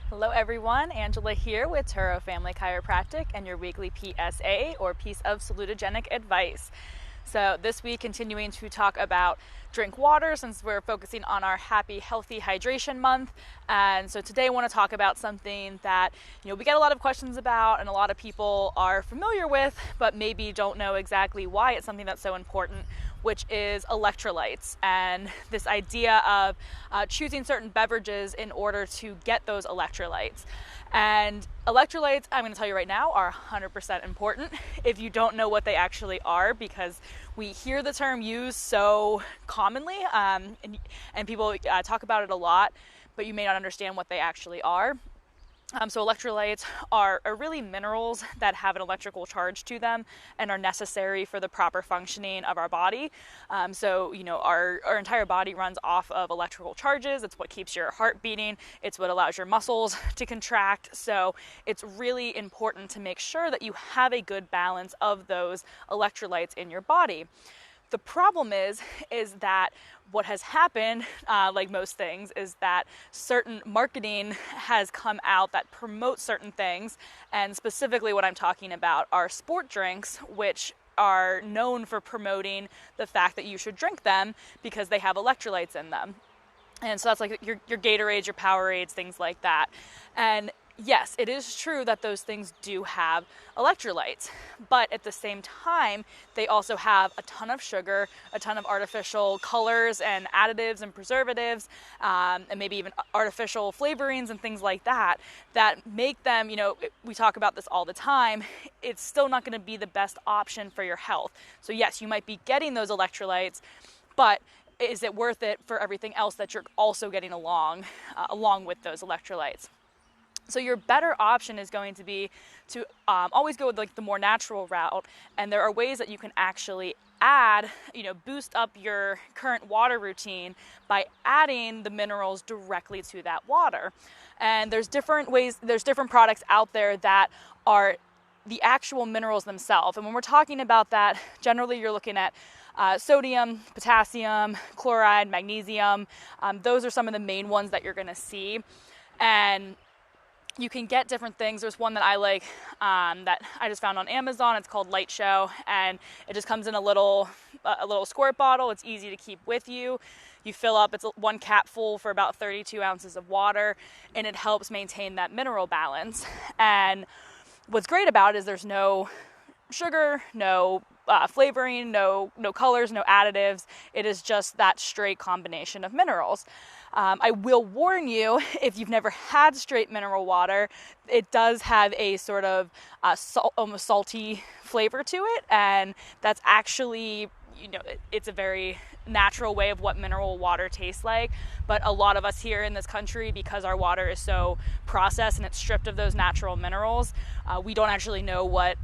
Hello everyone, Angela here with Turo Family Chiropractic and your weekly PSA or piece of salutogenic advice. So this week continuing to talk about drink water since we're focusing on our happy healthy hydration month. And so today I want to talk about something that we get a lot of questions about and a lot of people are familiar with but maybe don't know exactly why it's something that's so important, which is electrolytes and this idea of choosing certain beverages in order to get those electrolytes. And electrolytes, I'm going to tell you right now, are 100% important if you don't know what they actually are, because we hear the term used so commonly and people talk about it a lot, but you may not understand what they actually are. So electrolytes are really minerals that have an electrical charge to them and are necessary for the proper functioning of our body. Our entire body runs off of electrical charges. It's what keeps your heart beating. It's what allows your muscles to contract. So it's really important to make sure that you have a good balance of those electrolytes in your body. The problem is that what has happened, like most things, is that certain marketing has come out that promotes certain things, and specifically what I'm talking about are sport drinks, which are known for promoting the fact that you should drink them because they have electrolytes in them. And so that's like your Gatorades, your Powerades, things like that. And yes, it is true that those things do have electrolytes, but at the same time, they also have a ton of sugar, a ton of artificial colors and additives and preservatives, and maybe even artificial flavorings and things like that, that make them, we talk about this all the time, it's still not going to be the best option for your health. So yes, you might be getting those electrolytes, but is it worth it for everything else that you're also getting along with those electrolytes? So your better option is going to be to always go with like the more natural route, and there are ways that you can actually add, boost up your current water routine by adding the minerals directly to that water. And there's different products out there that are the actual minerals themselves. And when we're talking about that, generally you're looking at sodium, potassium, chloride, magnesium. Those are some of the main ones that you're going to see. And you can get different things. There's one that I like that I just found on Amazon. It's called Light Show, and it just comes in a little squirt bottle. It's easy to keep with you. You fill up, it's one cap full for about 32 ounces of water, and it helps maintain that mineral balance. And what's great about it is there's no sugar, no flavoring, no colors, no additives. It is just that straight combination of minerals. I will warn you, if you've never had straight mineral water, it does have a sort of almost salty flavor to it, and that's actually, it's a very natural way of what mineral water tastes like. But a lot of us here in this country, because our water is so processed and it's stripped of those natural minerals, we don't actually know what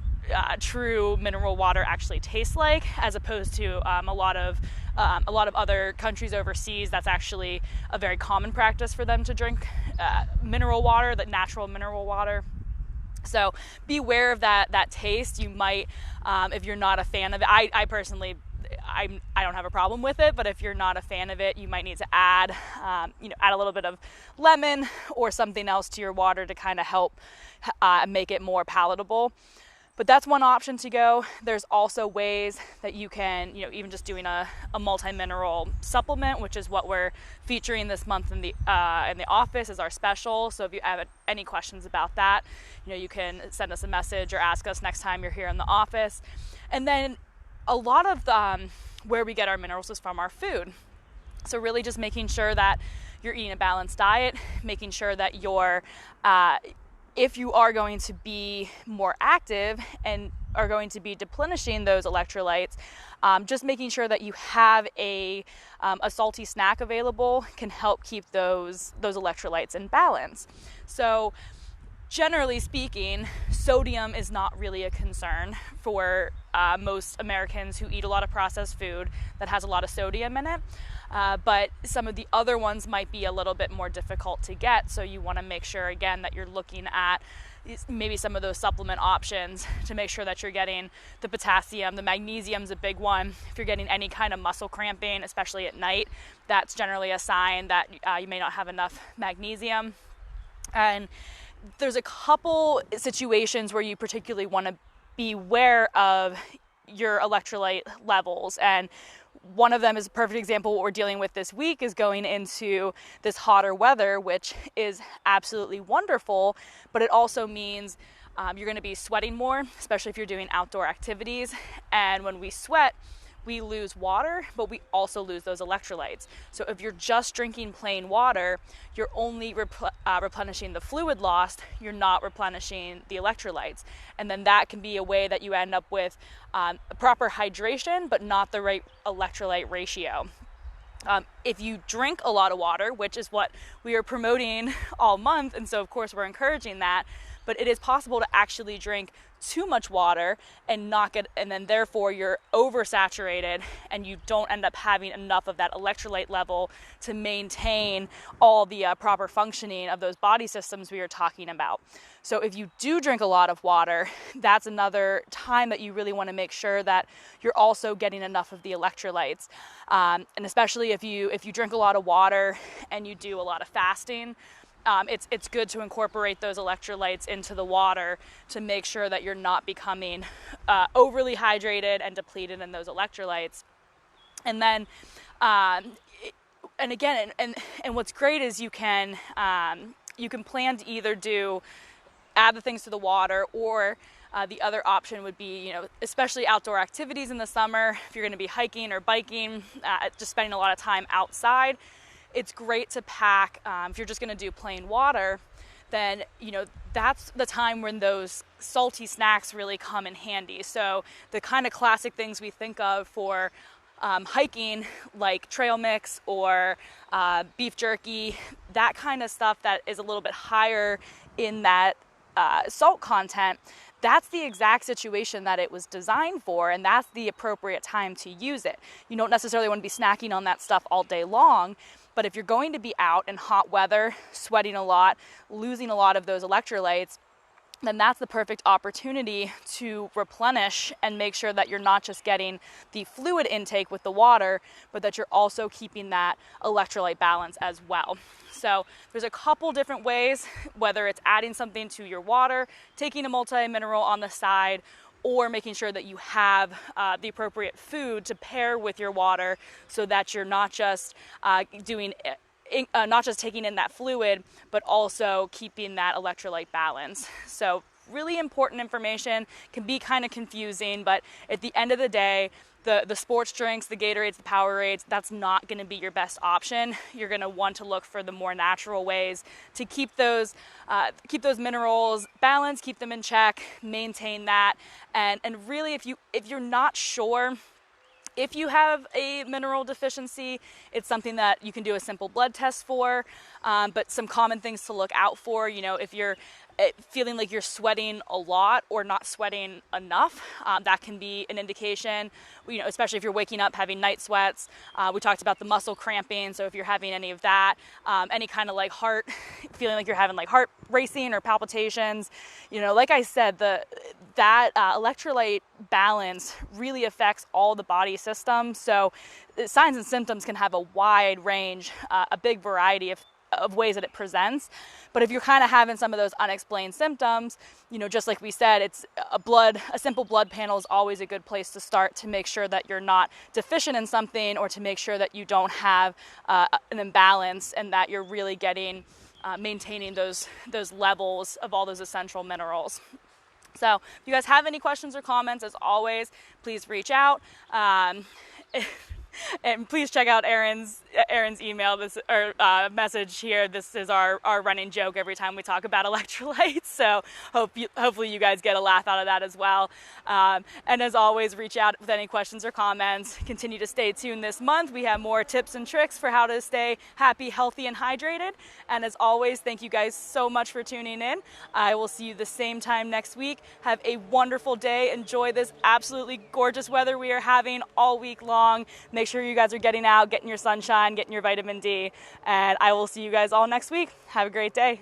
true mineral water actually tastes like, as opposed to a lot of other countries overseas. That's actually a very common practice for them to drink mineral water, the natural mineral water. So beware of that taste. You might, if you're not a fan of it, I personally, I don't have a problem with it, but if you're not a fan of it, you might need to add a little bit of lemon or something else to your water to kind of help make it more palatable. But that's one option to go. There's also ways that you can, even just doing a multi-mineral supplement, which is what we're featuring this month in the office as our special. So if you have any questions about that, you can send us a message or ask us next time you're here in the office. And then a lot of where we get our minerals is from our food. So really just making sure that you're eating a balanced diet, making sure that you're if you are going to be more active and are going to be replenishing those electrolytes, just making sure that you have a salty snack available can help keep those electrolytes in balance. So generally speaking, sodium is not really a concern for most Americans who eat a lot of processed food that has a lot of sodium in it. But some of the other ones might be a little bit more difficult to get. So you want to make sure, again, that you're looking at maybe some of those supplement options to make sure that you're getting the potassium. The magnesium's a big one. If you're getting any kind of muscle cramping, especially at night, that's generally a sign that you may not have enough magnesium. And there's a couple situations where you particularly want to be aware of your electrolyte levels. And one of them is a perfect example. What we're dealing with this week is going into this hotter weather, which is absolutely wonderful, but it also means you're going to be sweating more, especially if you're doing outdoor activities. And when we sweat, we lose water, but we also lose those electrolytes. So if you're just drinking plain water, you're only replenishing the fluid lost, you're not replenishing the electrolytes. And then that can be a way that you end up with proper hydration, but not the right electrolyte ratio. If you drink a lot of water, which is what we are promoting all month, and so of course we're encouraging that, but it is possible to actually drink too much water and then therefore you're oversaturated and you don't end up having enough of that electrolyte level to maintain all the proper functioning of those body systems we are talking about. So if you do drink a lot of water, that's another time that you really want to make sure that you're also getting enough of the electrolytes. And especially if you drink a lot of water and you do a lot of fasting, it's good to incorporate those electrolytes into the water to make sure that you're not becoming overly hydrated and depleted in those electrolytes. And then, and again, and what's great is you can plan to either add the things to the water, or the other option would be, especially outdoor activities in the summer, if you're going to be hiking or biking, just spending a lot of time outside. It's great to pack, if you're just going to do plain water, then, that's the time when those salty snacks really come in handy. So the kind of classic things we think of for hiking, like trail mix or beef jerky, that kind of stuff that is a little bit higher in that salt content, that's the exact situation that it was designed for, and that's the appropriate time to use it. You don't necessarily want to be snacking on that stuff all day long, but if you're going to be out in hot weather, sweating a lot, losing a lot of those electrolytes, then that's the perfect opportunity to replenish and make sure that you're not just getting the fluid intake with the water, but that you're also keeping that electrolyte balance as well. So there's a couple different ways, whether it's adding something to your water, taking a multi-mineral on the side, or making sure that you have the appropriate food to pair with your water, so that you're not just not just taking in that fluid, but also keeping that electrolyte balance. So really important information, can be kind of confusing, but at the end of the day, the sports drinks, the Gatorades, the Powerades, that's not going to be your best option. You're going to want to look for the more natural ways to keep those minerals balanced, keep them in check, maintain that, and really if you're not sure if you have a mineral deficiency, it's something that you can do a simple blood test for, but some common things to look out for, if you're feeling like you're sweating a lot or not sweating enough, that can be an indication, especially if you're waking up having night sweats. We talked about the muscle cramping, so if you're having any of that, any kind of feeling like you're having heart racing or palpitations, like I said, that electrolyte balance really affects all the body systems. So signs and symptoms can have a wide range, a big variety of ways that it presents. But if you're kind of having some of those unexplained symptoms, just like we said, it's a simple blood panel is always a good place to start to make sure that you're not deficient in something, or to make sure that you don't have an imbalance, and that you're really maintaining those levels of all those essential minerals. So if you guys have any questions or comments, as always, please reach out. And please check out Erin's email, message here. This is our running joke every time we talk about electrolytes. So hopefully you guys get a laugh out of that as well. And as always, reach out with any questions or comments. Continue to stay tuned this month. We have more tips and tricks for how to stay happy, healthy, and hydrated. And as always, thank you guys so much for tuning in. I will see you the same time next week. Have a wonderful day. Enjoy this absolutely gorgeous weather we are having all week long. Make sure you guys are getting out, getting your sunshine, getting your vitamin D, and I will see you guys all next week. Have a great day.